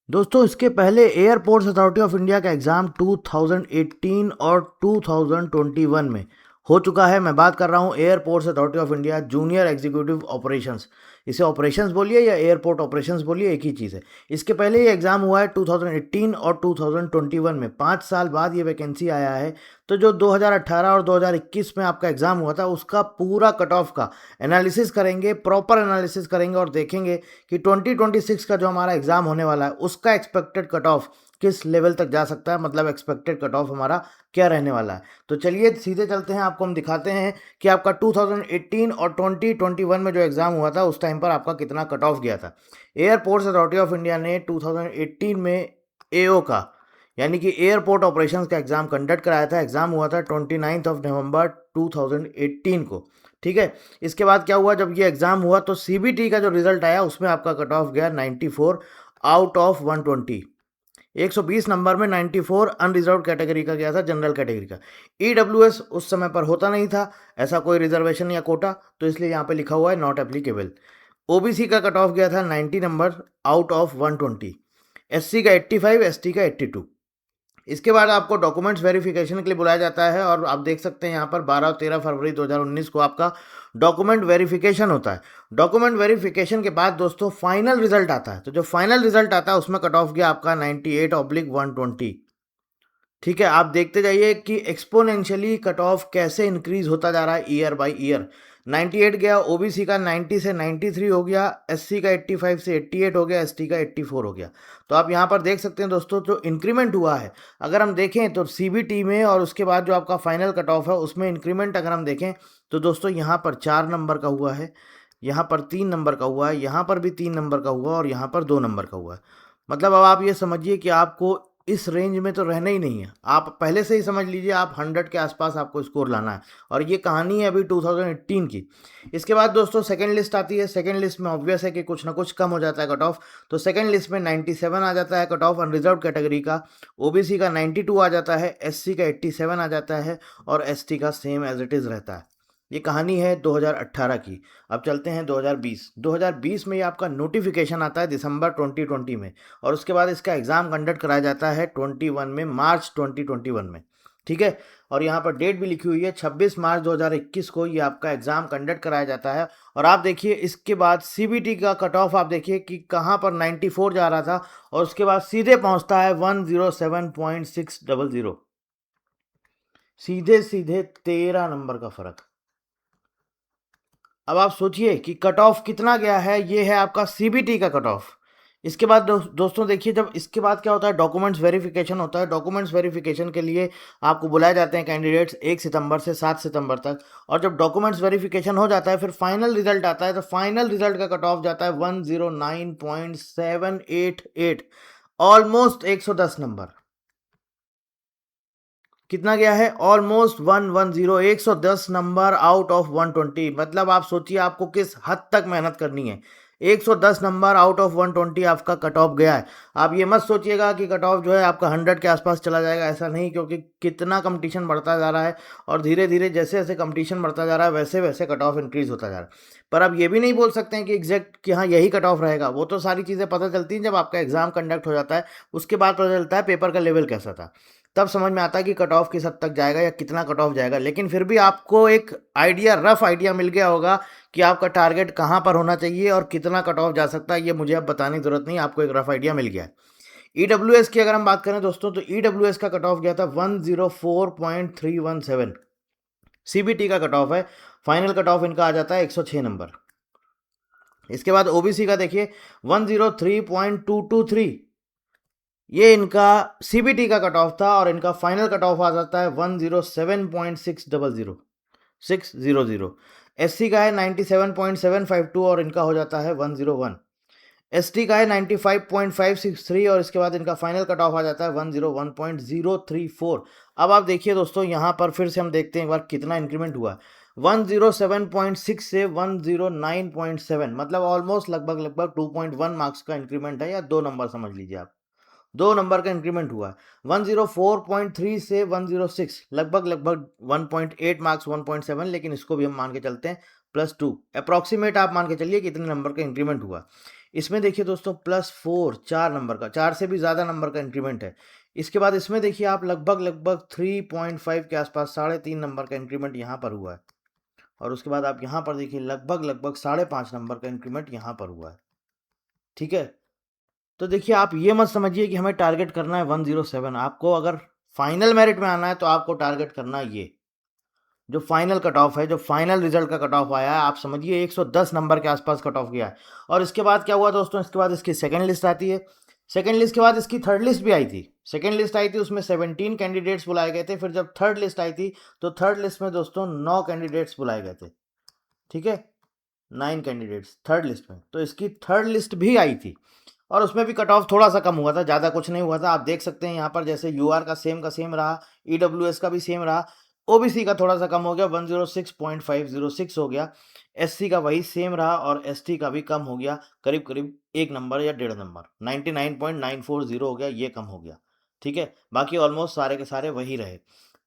दोस्तों इसके पहले एयरपोर्ट्स अथॉरिटी ऑफ इंडिया का एग्ज़ाम 2018 और 2021 में हो चुका है। मैं बात कर रहा हूँ airports authority of India junior executive operations. इसे ऑपरेशंस बोलिए या एयरपोर्ट ऑपरेशंस बोलिए, एक ही चीज़ है। इसके पहले ये एग्ज़ाम हुआ है 2018 और 2021 में, 5 साल बाद ये वैकेंसी आया है। तो जो 2018 और 2021 में आपका एग्ज़ाम हुआ था उसका पूरा कट ऑफ का एनालिसिस करेंगे, प्रॉपर एनालिसिस करेंगे और देखेंगे कि 2026 का जो हमारा एग्ज़ाम होने वाला है उसका एक्सपेक्टेड कट ऑफ किस लेवल तक जा सकता है, मतलब एक्सपेक्टेड कट ऑफ हमारा क्या रहने वाला है। तो चलिए सीधे चलते हैं, आपको हम दिखाते हैं कि आपका 2018 और 2021 में जो एग्ज़ाम हुआ था उस टाइम पर आपका कितना कट ऑफ गया था। एयरपोर्ट्स अथॉरिटी ऑफ इंडिया ने 2018 में एओ का यानी कि एयरपोर्ट ऑपरेशंस का एग्ज़ाम कंडक्ट कराया था। एग्ज़ाम हुआ था 29 नवंबर 2018 को। ठीक है, इसके बाद क्या हुआ, जब ये एग्ज़ाम हुआ तो सीबीटी का जो रिजल्ट आया उसमें आपका कट ऑफ गया 94 आउट ऑफ 120। 120 नंबर में 94 अनरिजर्व कैटेगरी का गया था, जनरल कैटेगरी का। ईडब्ल्यूएस उस समय पर होता नहीं था ऐसा कोई रिजर्वेशन या कोटा, तो इसलिए यहाँ पे लिखा हुआ है नॉट एप्लीकेबल। ओबीसी का कट ऑफ गया था 90 नंबर आउट ऑफ 120। एससी का 85, एसटी का 82। इसके बाद आपको डॉक्यूमेंट्स वेरिफिकेशन के लिए बुलाया जाता है और आप देख सकते हैं यहाँ पर 12 और 13 फरवरी 2019 को आपका डॉक्यूमेंट वेरिफिकेशन होता है। डॉक्यूमेंट वेरिफिकेशन के बाद दोस्तों फाइनल रिजल्ट आता है। तो जो फाइनल रिजल्ट आता है उसमें कट ऑफ गया आपका 98/120। ठीक है, आप देखते जाइए कि एक्सपोनेंशियली कट ऑफ कैसे इंक्रीज होता जा रहा है ईयर बाय ईयर। 98 गया, ओबीसी का 90 से 93 हो गया, एससी का 85 से 88 हो गया, एसटी का 84 हो गया। तो आप यहाँ पर देख सकते हैं दोस्तों जो इंक्रीमेंट हुआ है, अगर हम देखें तो सीबीटी में और उसके बाद जो आपका फाइनल कट ऑफ है उसमें इंक्रीमेंट अगर हम देखें तो दोस्तों यहाँ पर 4 नंबर का हुआ है, यहाँ पर 3 नंबर का हुआ है, यहाँ पर भी 3 नंबर का हुआ और यहाँ पर 2 नंबर का हुआ है। मतलब अब आप ये समझिए कि आपको इस रेंज में तो रहना ही नहीं है। आप पहले से ही समझ लीजिए आप 100 के आसपास आपको स्कोर लाना है, और ये कहानी है अभी 2018 की। इसके बाद दोस्तों सेकंड लिस्ट आती है। सेकंड लिस्ट में ऑब्वियस है कि कुछ ना कुछ कम हो जाता है कट ऑफ। तो सेकंड लिस्ट में 97 आ जाता है कट ऑफ अनरिजर्व कैटेगरी का, ओबीसी का 92 आ जाता है, एससी का 87 आ जाता है और एसटी का सेम एज इट इज़ रहता है। ये कहानी है 2018 की। अब चलते हैं 2020। 2020 में ये आपका नोटिफिकेशन आता है दिसंबर 2020 में, और उसके बाद इसका एग्ज़ाम कंडक्ट कराया जाता है 21 में, मार्च 2021 में। ठीक है, और यहाँ पर डेट भी लिखी हुई है 26 मार्च 2021 को ये आपका एग्ज़ाम कंडक्ट कराया जाता है। और आप देखिए इसके बाद सीबीटी का कट ऑफ आप देखिए कि कहाँ पर 94 जा रहा था और उसके बाद सीधे पहुँचता है 107.600। सीधे सीधे 13 नंबर का फ़र्क। अब आप सोचिए कि कट ऑफ कितना गया है। ये है आपका सीबीटी का कट ऑफ। इसके बाद दोस्तों देखिए, जब इसके बाद क्या होता है, डॉक्यूमेंट्स वेरिफिकेशन होता है। डॉक्यूमेंट्स वेरिफिकेशन के लिए आपको बुलाए जाते हैं कैंडिडेट्स 1 सितंबर से 7 सितंबर तक। और जब डॉक्यूमेंट्स वेरिफिकेशन हो जाता है फिर फाइनल रिजल्ट आता है, तो फाइनल रिजल्ट का कट ऑफ जाता है 109.788, ऑलमोस्ट 110 नंबर। कितना गया है, ऑलमोस्ट 110, 110 नंबर आउट ऑफ 120। मतलब आप सोचिए आपको किस हद तक मेहनत करनी है। 110 नंबर आउट ऑफ 120 आपका कट ऑफ गया है। आप ये मत सोचिएगा कि कट ऑफ जो है आपका 100 के आसपास चला जाएगा, ऐसा नहीं, क्योंकि कितना कंपटीशन बढ़ता जा रहा है और धीरे धीरे जैसे जैसे कंपटीशन बढ़ता जा रहा है वैसे वैसे कट ऑफ इंक्रीज होता जा रहा है। पर अब ये भी नहीं बोल सकते हैं कि एग्जैक्ट कि हाँ यही कट ऑफ रहेगा। वो तो सारी चीज़ें पता चलती हैं जब आपका एग्जाम कंडक्ट हो जाता है, उसके बाद पता चलता है पेपर का लेवल कैसा था। तब समझ में आता है कि कट ऑफ किस हद तक जाएगा या कितना कट ऑफ जाएगा। लेकिन फिर भी आपको एक आइडिया, रफ आइडिया मिल गया होगा कि आपका टारगेट कहाँ पर होना चाहिए और कितना कट ऑफ जा सकता है। ये मुझे अब बताने की जरूरत नहीं, आपको एक रफ आइडिया मिल गया है। ईडब्ल्यूएस की अगर हम बात करें दोस्तों, तो ईडब्ल्यूएस का कट ऑफ गया था 104.317। सीबीटी का कट ऑफ है, फाइनल कट ऑफ इनका आ जाता है 106 नंबर। इसके बाद ओबीसी का देखिए 103.223, ये इनका सीबीटी का कट ऑफ था और इनका फाइनल कट ऑफ आ जाता है 107.600। एससी का है 97.752 और इनका हो जाता है 101। एसटी का है 95.563 और इसके बाद इनका फाइनल कट ऑफ आ जाता है 101.034। अब आप देखिए दोस्तों, यहाँ पर फिर से हम देखते हैं एक बार कितना इंक्रीमेंट हुआ। 107.6 से 109.7, मतलब ऑलमोस्ट लगभग लगभग 2.1 मार्क्स का इंक्रीमेंट है, या 2 नंबर समझ लीजिए आप। 2 नंबर का इंक्रीमेंट हुआ है। 104.3 से 106, लगभग लगभग 1.8 मार्क्स, 1.7, लेकिन इसको भी हम मान के चलते हैं +2, अप्रॉक्सीमेट आप मान के चलिए कितने नंबर का इंक्रीमेंट हुआ। इसमें देखिए दोस्तों +4 4 नंबर का, 4 से भी ज़्यादा नंबर का इंक्रीमेंट है। इसके बाद इसमें देखिए आप लगभग 3.5 के आसपास 3.5 नंबर का इंक्रीमेंट यहाँ पर हुआ है। और उसके बाद आप यहाँ पर देखिए लगभग 5.5 नंबर का इंक्रीमेंट यहाँ पर हुआ है। ठीक है, तो देखिए आप ये मत समझिए कि हमें टारगेट करना है 107। आपको अगर फाइनल मेरिट में आना है तो आपको टारगेट करना है ये जो फाइनल कट ऑफ है, जो फाइनल रिजल्ट का कट ऑफ आया है, आप समझिए 110 नंबर के आसपास कट ऑफ गया है। और इसके बाद क्या हुआ दोस्तों, इसके बाद इसकी सेकंड लिस्ट आती है। सेकंड लिस्ट के बाद इसकी थर्ड लिस्ट भी आई थी। सेकंड लिस्ट आई थी, उसमें 17 कैंडिडेट्स बुलाए गए थे। फिर जब थर्ड लिस्ट आई थी तो थर्ड लिस्ट में दोस्तों 9 कैंडिडेट्स बुलाए गए थे। ठीक है, 9 कैंडिडेट्स थर्ड लिस्ट में। तो इसकी थर्ड लिस्ट भी आई थी और उसमें भी कट ऑफ थोड़ा सा कम हुआ था, ज़्यादा कुछ नहीं हुआ था। आप देख सकते हैं यहाँ पर जैसे यूआर का सेम रहा, ईडब्ल्यूएस का भी सेम रहा, ओबीसी का थोड़ा सा कम हो गया, 106.506 हो गया, एससी का वही सेम रहा और एसटी का भी कम हो गया, करीब करीब 1 नंबर या 1.5 नंबर, 99.940 हो गया, ये कम हो गया। ठीक है, बाकी ऑलमोस्ट सारे के सारे वही रहे।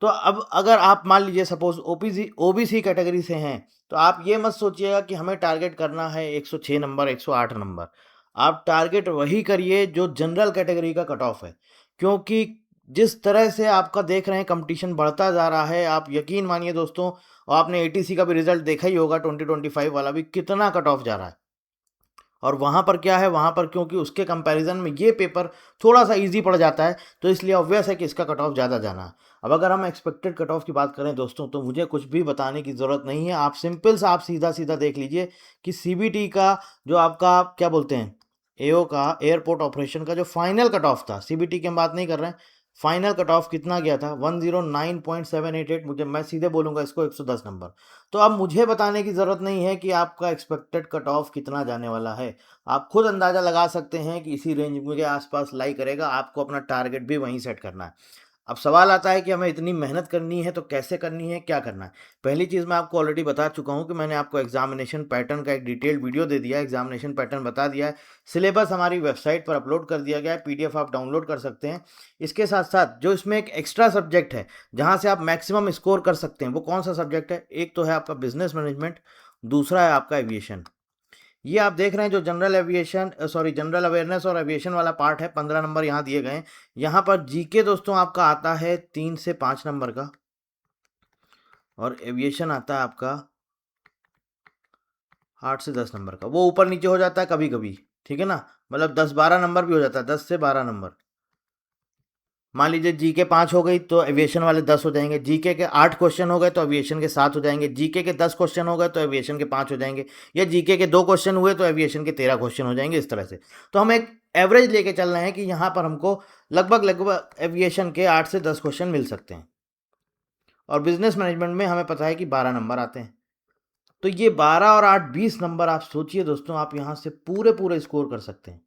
तो अब अगर आप मान लीजिए सपोज ओबीसी कैटेगरी से हैं तो आप ये मत सोचिएगा कि हमें टारगेट करना है 106 नंबर, 108 नंबर। आप टारगेट वही करिए जो जनरल कैटेगरी का कट ऑफ है, क्योंकि जिस तरह से आपका देख रहे हैं कंपटीशन बढ़ता जा रहा है, आप यकीन मानिए दोस्तों, और आपने एटीसी का भी रिजल्ट देखा ही होगा, 2025 वाला भी कितना कट ऑफ जा रहा है। और वहाँ पर क्या है, वहाँ पर क्योंकि उसके कंपैरिजन में ये पेपर थोड़ा सा इजी पड़ जाता है, तो इसलिए ऑब्वियस है कि इसका कट ऑफ ज़्यादा जाना है। अब अगर हम एक्सपेक्टेड कट ऑफ की बात करें दोस्तों, तो मुझे कुछ भी बताने की ज़रूरत नहीं है। आप सिंपल सा आप सीधा सीधा देख लीजिए कि सीबीटी का जो आपका क्या बोलते हैं, एओ का, एयरपोर्ट ऑपरेशन का जो फाइनल कट ऑफ था, सीबीटी की हम बात नहीं कर रहे हैं, फाइनल कट ऑफ कितना गया था, 109.788। मुझे, मैं सीधे बोलूँगा इसको 110 नंबर। तो अब मुझे बताने की ज़रूरत नहीं है कि आपका एक्सपेक्टेड कट ऑफ कितना जाने वाला है। आप खुद अंदाज़ा लगा सकते हैं कि इसी रेंज के आसपास लाई करेगा। आपको अपना टारगेट भी वहीं सेट करना है। अब सवाल आता है कि हमें इतनी मेहनत करनी है तो कैसे करनी है, क्या करना है। पहली चीज़ मैं आपको ऑलरेडी बता चुका हूं कि मैंने आपको एग्जामिनेशन पैटर्न का एक डिटेल्ड वीडियो दे दिया है, एग्जामिनेशन पैटर्न बता दिया है, सिलेबस हमारी वेबसाइट पर अपलोड कर दिया गया है, पीडीएफ आप डाउनलोड कर सकते हैं। इसके साथ साथ जो इसमें एक एक्स्ट्रा सब्जेक्ट है जहां से आप मैक्सिमम स्कोर कर सकते हैं, वो कौन सा सब्जेक्ट है, एक तो है आपका बिजनेस मैनेजमेंट, दूसरा है आपका एविएशन। ये आप देख रहे हैं जो जनरल अवेयरनेस और एविएशन वाला पार्ट है, 15 नंबर यहाँ दिए गए हैं। यहाँ पर जीके दोस्तों आपका आता है 3 से 5 नंबर का, और एविएशन आता है आपका 8 से 10 नंबर का। वो ऊपर नीचे हो जाता है कभी कभी, ठीक है ना, मतलब 10-12 नंबर भी हो जाता है, 10 से 12 नंबर। मान लीजिए जीके 5 हो गई तो एविएशन वाले 10 हो जाएंगे, जीके के 8 क्वेश्चन हो गए तो एविएशन के 7 हो जाएंगे, जीके के 10 क्वेश्चन हो गए तो एविएशन के 5 हो जाएंगे, या जीके के 2 क्वेश्चन हुए तो एविएशन के 13 क्वेश्चन हो जाएंगे, इस तरह से। तो हम एक एवरेज लेके चल रहे हैं कि यहाँ पर हमको लगभग एविएशन के 8 से 10 क्वेश्चन मिल सकते हैं। और बिजनेस मैनेजमेंट में हमें पता है कि 12 नंबर आते हैं। तो ये 12 और 8 20 नंबर आप सोचिए दोस्तों, आप यहाँ से पूरे पूरे स्कोर कर सकते हैं।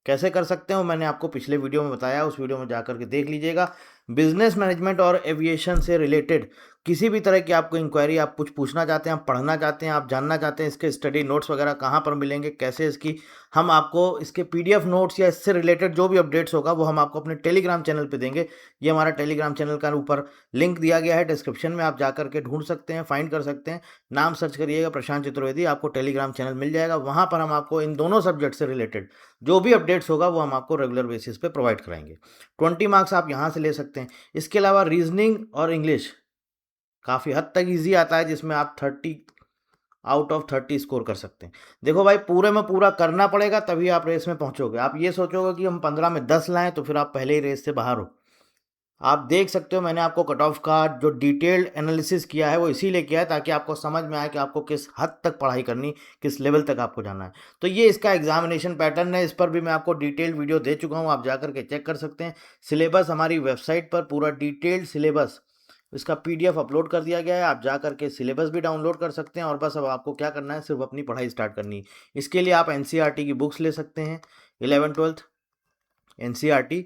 कैसे कर सकते हो, मैंने आपको पिछले वीडियो में बताया, उस वीडियो में जाकर के देख लीजिएगा। बिजनेस मैनेजमेंट और एविएशन से रिलेटेड किसी भी तरह की आपको इंक्वायरी, आप कुछ पूछना चाहते हैं, आप पढ़ना चाहते हैं, आप जानना चाहते हैं इसके स्टडी नोट्स वगैरह कहाँ पर मिलेंगे, कैसे इसकी, हम आपको इसके पीडीएफ नोट्स या इससे रिलेटेड जो भी अपडेट्स होगा वो हम आपको अपने टेलीग्राम चैनल पे देंगे। ये हमारा टेलीग्राम चैनल का ऊपर लिंक दिया गया है डिस्क्रिप्शन में, आप जाकर के ढूंढ सकते हैं, फाइंड कर सकते हैं। नाम सर्च करिएगा प्रशांत चतुर्वेदी, आपको टेलीग्राम चैनल मिल जाएगा। वहाँ पर हम आपको इन दोनों सब्जेक्ट से रिलेटेड जो भी अपडेट्स होगा वो हम आपको रेगुलर बेसिस पे प्रोवाइड कराएंगे। 20 मार्क्स आप यहाँ से ले सकते हैं। इसके अलावा रीजनिंग और इंग्लिश काफ़ी हद तक इजी आता है, जिसमें आप 30 आउट ऑफ 30 स्कोर कर सकते हैं। देखो भाई, पूरे में पूरा करना पड़ेगा तभी आप रेस में पहुंचोगे। आप ये सोचोगे कि हम 15 में 10 लाएं तो फिर आप पहले ही रेस से बाहर हो। आप देख सकते हो मैंने आपको कट ऑफ का जो डिटेल्ड एनालिसिस किया है वो इसीलिए किया है ताकि आपको समझ में आए कि आपको किस हद तक पढ़ाई करनी, किस लेवल तक आपको जाना है। तो ये इसका एग्जामिनेशन पैटर्न है, इस पर भी मैं आपको डिटेल्ड वीडियो दे चुका हूँ, आप जाकर के चेक कर सकते हैं। सिलेबस हमारी वेबसाइट पर पूरा डिटेल्ड सिलेबस, इसका पीडीएफ अपलोड कर दिया गया है, आप जा करके सिलेबस भी डाउनलोड कर सकते हैं। और बस अब आपको क्या करना है, सिर्फ अपनी पढ़ाई स्टार्ट करनी है। इसके लिए आप एनसीईआरटी की बुक्स ले सकते हैं, 11th-12th एनसीईआरटी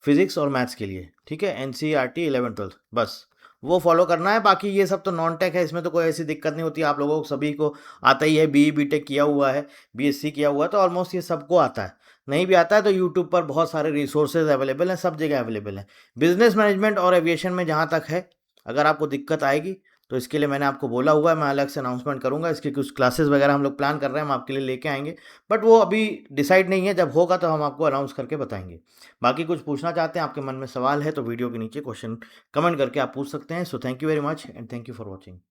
फिजिक्स और मैथ्स के लिए, ठीक है, एनसीईआरटी 11th-12th, बस वो फॉलो करना है। बाकी ये सब तो नॉन टेक है, इसमें तो कोई ऐसी दिक्कत नहीं होती। आप लोगों को सभी को आता ही है, बीई बीटेक किया हुआ है, बीएससी किया हुआ है, तो ऑलमोस्ट ये सबको आता है। नहीं भी आता है तो यूट्यूब पर बहुत सारे रिसोर्सेज अवेलेबल हैं, सब जगह अवेलेबल हैं। बिजनेस मैनेजमेंट और एविएशन में जहाँ तक है, अगर आपको दिक्कत आएगी तो इसके लिए मैंने आपको बोला हुआ है, मैं अलग से अनाउंसमेंट करूँगा। इसकी कुछ क्लासेस वगैरह हम लोग प्लान कर रहे हैं, हम आपके लिए लेके आएँगे, बट वो अभी डिसाइड नहीं है, जब होगा तो हम आपको अनाउंस करके बताएँगे। बाकी कुछ पूछना चाहते हैं, आपके मन में सवाल है तो वीडियो के नीचे क्वेश्चन कमेंट करके आप पूछ सकते हैं। So thank you very much and thank you for watching.